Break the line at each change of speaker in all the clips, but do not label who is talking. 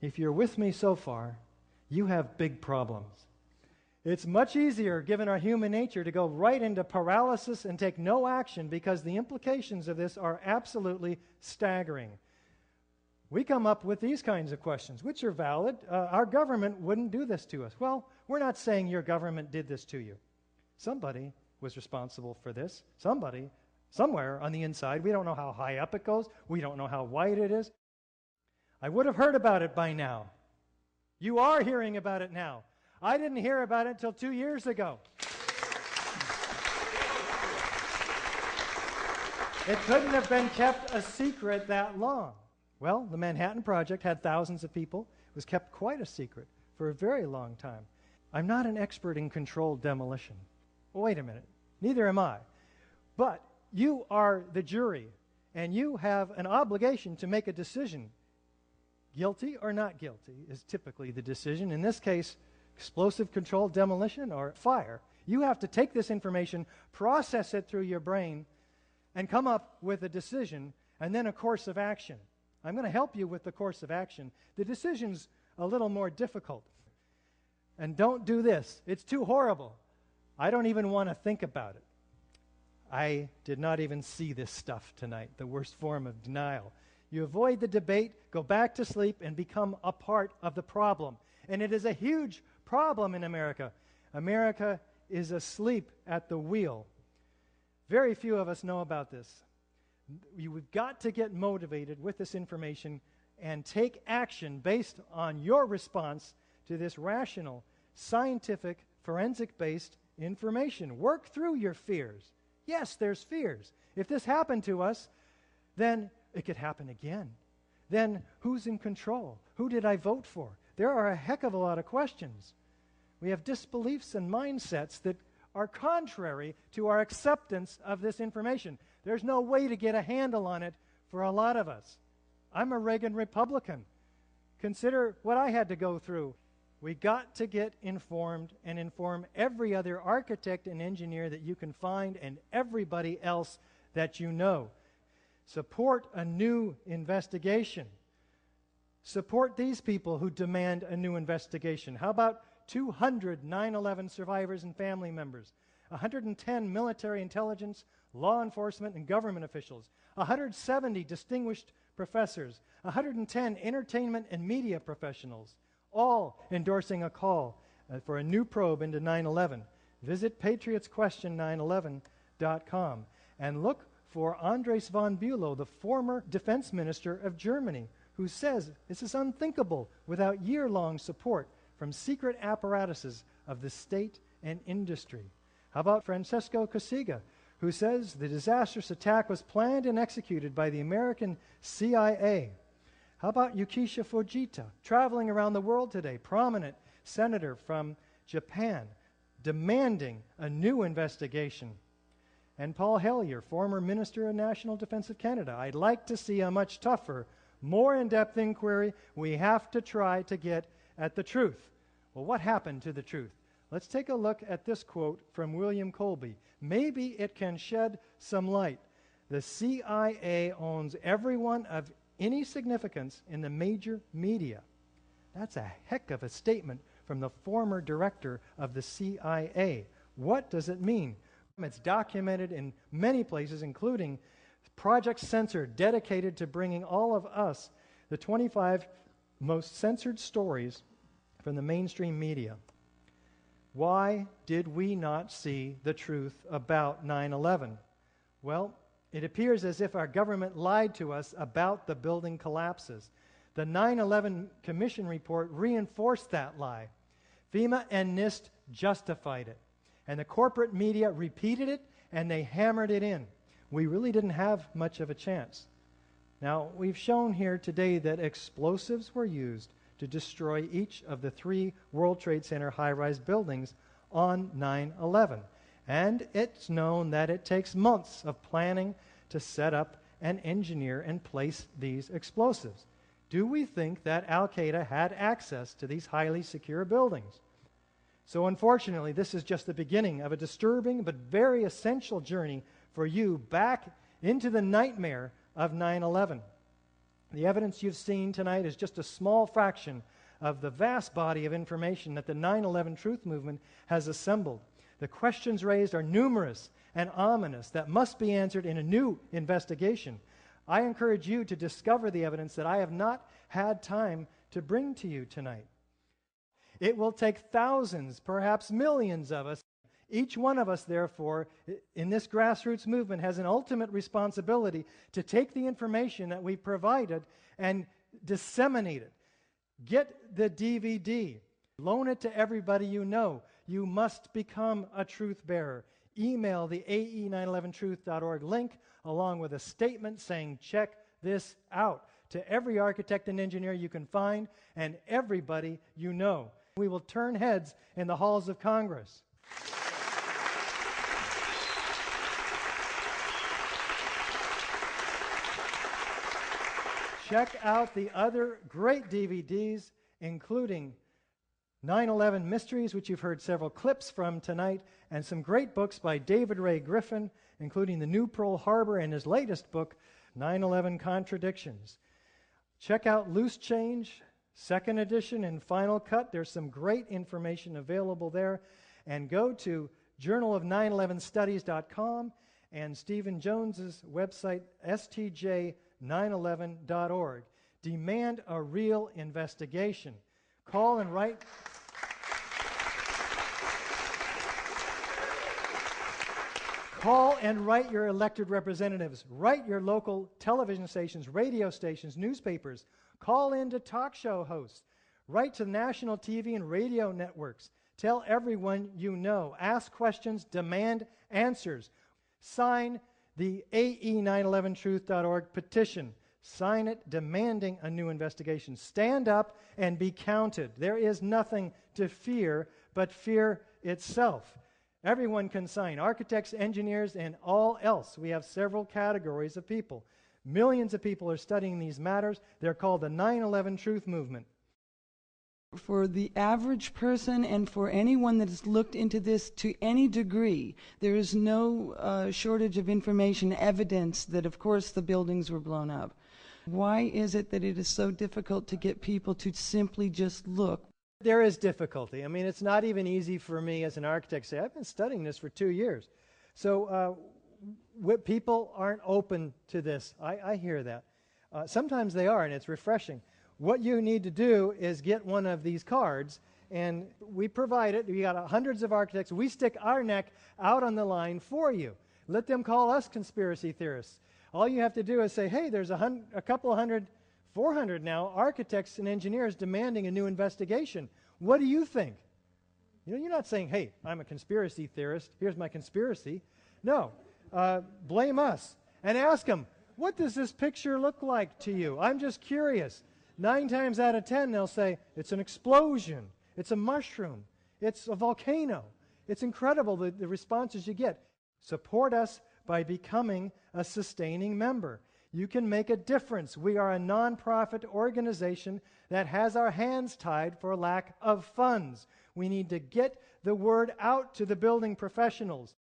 if you're with me so far, you have big problems. It's much easier, given our human nature, to go right into paralysis and take no action because the implications of this are absolutely staggering. We come up with these kinds of questions, which are valid. Our government wouldn't do this to us. Well, we're not saying your government did this to you. Somebody was responsible for this. Somebody, somewhere on the inside. We don't know how high up it goes. We don't know how wide it is. I would have heard about it by now. You are hearing about it now. I didn't hear about it until 2 years ago. It couldn't have been kept a secret that long. Well, the Manhattan Project had thousands of people. It was kept quite a secret for a very long time. I'm not an expert in controlled demolition. Well, wait a minute. Neither am I. But you are the jury, and you have an obligation to make a decision. Guilty or not guilty is typically the decision. In this case, explosive controlled demolition or fire. You have to take this information, process it through your brain, and come up with a decision and then a course of action. I'm going to help you with the course of action. The decision's a little more difficult. And don't do this. It's too horrible. I don't even want to think about it. I did not even see this stuff tonight, the worst form of denial. You avoid the debate, go back to sleep, and become a part of the problem. And it is a huge problem in America. America is asleep at the wheel. Very few of us know about this. You've got to get motivated with this information and take action based on your response to this rational, scientific, forensic-based information. Work through your fears. Yes, there's fears. If this happened to us, then it could happen again. Then who's in control? Who did I vote for? There are a heck of a lot of questions. We have disbeliefs and mindsets that are contrary to our acceptance of this information. There's no way to get a handle on it for a lot of us. I'm a Reagan Republican. Consider what I had to go through. We got to get informed and inform every other architect and engineer that you can find and everybody else that you know. Support a new investigation. Support these people who demand a new investigation. How about 200 9/11 survivors and family members, 110 military intelligence, law enforcement, and government officials, 170 distinguished professors, 110 entertainment and media professionals, all endorsing a call for a new probe into 9/11. Visit patriotsquestion911.com and look for Andres von Bülow, the former defense minister of Germany, who says this is unthinkable without year-long support from secret apparatuses of the state and industry. How about Francesco Cossiga, who says the disastrous attack was planned and executed by the American CIA? How about Yukisha Fujita, traveling around the world today, prominent senator from Japan, demanding a new investigation? And Paul Hellyer, former Minister of National Defense of Canada. I'd like to see a much tougher, more in-depth inquiry. We have to try to get at the truth. Well, what happened to the truth? Let's take a look at this quote from William Colby. Maybe it can shed some light. The CIA owns everyone of any significance in the major media. That's a heck of a statement from the former director of the CIA. What does it mean? It's documented in many places, including Project Censored, dedicated to bringing all of us the 25 most censored stories from the mainstream media. Why did we not see the truth about 9/11? Well, it appears as if our government lied to us about the building collapses. The 9/11 Commission report reinforced that lie. FEMA and NIST justified it. And the corporate media repeated it, and they hammered it in. We really didn't have much of a chance. Now, we've shown here today that explosives were used to destroy each of the 3 World Trade Center high-rise buildings on 9/11. And it's known that it takes months of planning to set up and engineer and place these explosives. Do we think that Al-Qaeda had access to these highly secure buildings? So unfortunately, this is just the beginning of a disturbing but very essential journey for you back into the nightmare of 9/11. The evidence you've seen tonight is just a small fraction of the vast body of information that the 9/11 Truth Movement has assembled. The questions raised are numerous and ominous that must be answered in a new investigation. I encourage you to discover the evidence that I have not had time to bring to you tonight. It will take thousands, perhaps millions of us. Each one of us, therefore, in this grassroots movement has an ultimate responsibility to take the information that we provided and disseminate it. Get the DVD. Loan it to everybody you know. You must become a truth bearer. Email the ae911truth.org link along with a statement saying, check this out, to every architect and engineer you can find and everybody you know. We will turn heads in the halls of Congress. Check out the other great DVDs, including 9/11 Mysteries, which you've heard several clips from tonight, and some great books by David Ray Griffin, including The New Pearl Harbor and his latest book, 9/11 Contradictions. Check out Loose Change, second edition and final cut. There's some great information available there. And go to journalof911studies.com and Stephen Jones's website, stj911.org. Demand a real investigation. Call and write. Call and write your elected representatives. Write your local television stations, radio stations, newspapers. Call in to talk show hosts. Write to national TV and radio networks. Tell everyone you know. Ask questions, demand answers. Sign the ae911truth.org petition. Sign it demanding a new investigation. Stand up and be counted. There is nothing to fear but fear itself. Everyone can sign, architects, engineers, and all else. We have several categories of people. Millions of people are studying these matters. They're called the 9/11 Truth Movement.
For the average person and for anyone that has looked into this to any degree, there is no shortage of information, evidence that, of course, the buildings were blown up. Why is it that it is so difficult to get people to simply just look?
There is difficulty. I mean, it's not even easy for me as an architect to say, I've been studying this for 2 years. So people aren't open to this. I hear that. Sometimes they are, and it's refreshing. What you need to do is get one of these cards, and we provide it. We got hundreds of architects. We stick our neck out on the line for you. Let them call us conspiracy theorists. All you have to do is say, hey, there's a couple of hundred, 400 now, architects and engineers demanding a new investigation. What do you think? You know, you're not saying, hey, I'm a conspiracy theorist. Here's my conspiracy. No. Blame us and ask them, what does this picture look like to you? I'm just curious. 9 times out of 10, they'll say, it's an explosion. It's a mushroom. It's a volcano. It's incredible the responses you get. Support us by becoming a sustaining member. You can make a difference. We are a nonprofit organization that has our hands tied for lack of funds. We need to get the word out to the building professionals.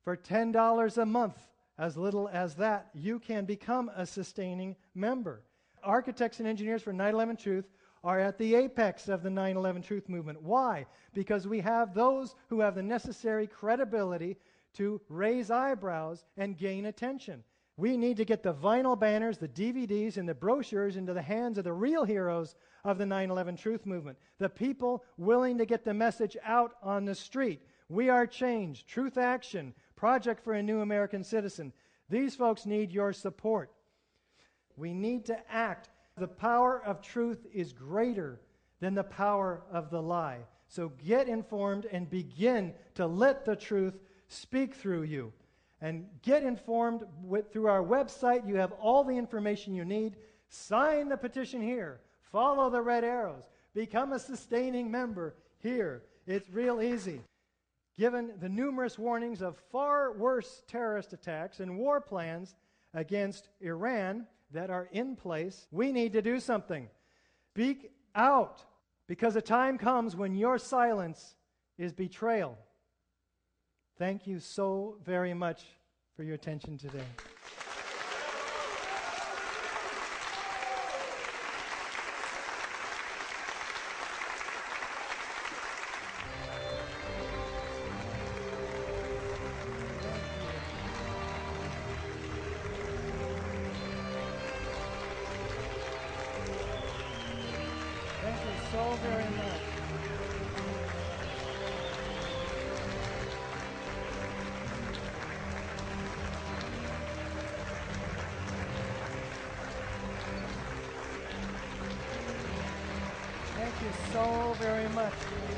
For $10 a month, as little as that, you can become a sustaining member. Architects and engineers for 9/11 Truth are at the apex of the 9/11 Truth movement. Why? Because we have those who have the necessary credibility to raise eyebrows and gain attention. We need to get the vinyl banners, the DVDs, and the brochures into the hands of the real heroes of the 9/11 Truth movement, the people willing to get the message out on the street. We Are Change, Truth Action, Project for a New American Citizen. These folks need your support. We need to act. The power of truth is greater than the power of the lie. So get informed and begin to let the truth speak through you. And get informed through our website. You have all the information you need. Sign the petition here. Follow the red arrows. Become a sustaining member here. It's real easy. Given the numerous warnings of far worse terrorist attacks and war plans against Iran that are in place, we need to do something. Speak out, because a time comes when your silence is betrayal. Thank you so very much for your attention today. so very much. Thank you so very much.